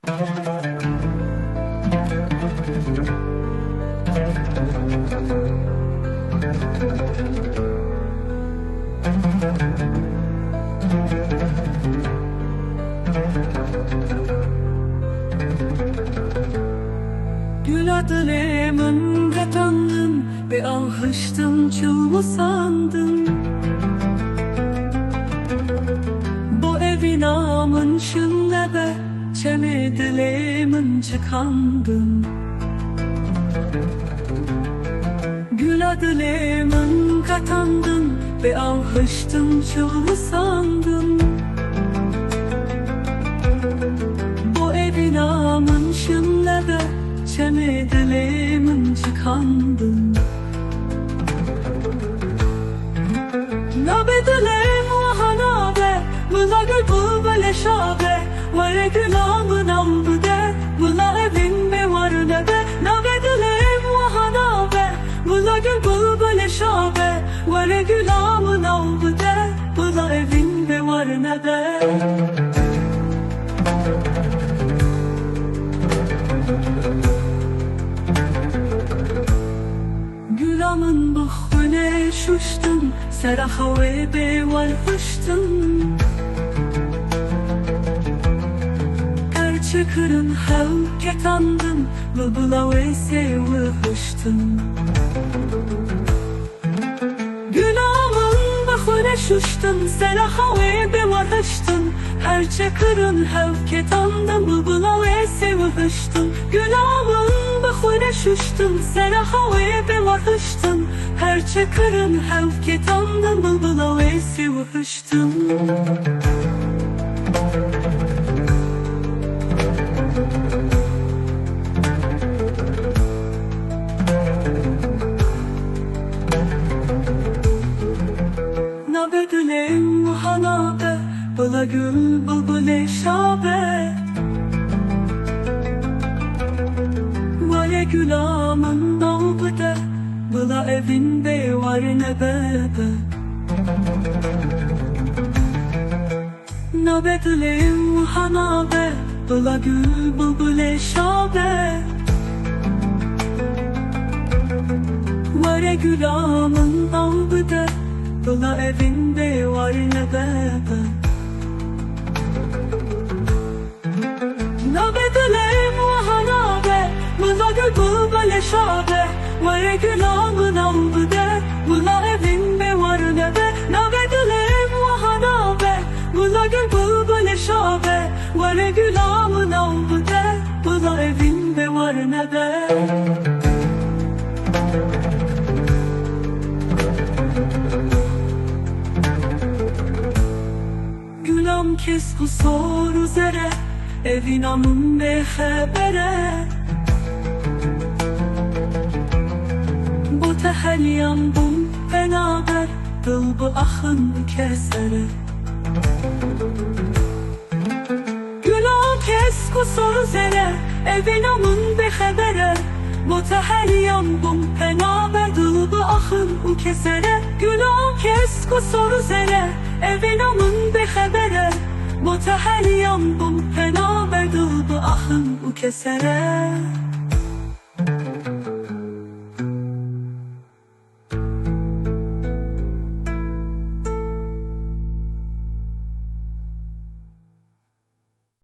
Gül adımın katandım ve alhıştım çılgı sandım. Bu evin amın şınlebe çemedilimin çıkandım. Gül adımın katandım ve alhıştım çılgı sandım. Bu evin amın şınlebe çemedilimin çıkandım. Nabedilim vahanabe Mıla gül böyle şabe Vare gülamın albude Mıla evin mi var nebe Nabedilim vahanabe Mıla gül böyle şabe Vare gülamın albude Mıla evin mi var nebe. Gülamın bukhune şuştum Seraha ve bevalfıştım. Gerçekırın hevket andım Bılbıla ve sevihıştım. Gülamın bukhune şuştum Seraha ve bevalfıştım. Gerçekırın hevket andım Bılbıla ve sevihıştım. Gülamın bukhune şuştum Seraha ve bevalfıştım. Gerçekırın hevket andım Bılbıla ve sevihıştım. Nabedilim hanabe Bıla gül bılbıle şabe Vale gülamın nalbıde Bıla evin be var nebebe. Nabedilim hanabe Bıla gül bılbıle şabe Vale gülamın nalbıde Bıla evin be var nebebe. Nabedilim vahanabe Bıla gül böyle şabe Vare gülamın albude Bıla evin be var nebe. Nabedilim vahanabe Bıla gül böyle şabe Vare gülamın albude Bıla evin be var nebe. Gülam kes bu soru zere Evin amın be habere Bu tehelyam bum beraber Dılbı ahın kesere. Gülam kes bu soru zere Evin amın be habere Bu tehelyam bum beraber Dılbı ahın kesere. Gülam kes bu soru zere Evin amın be habere Bu tehelyam bum beraber Dılbı ahın kesere.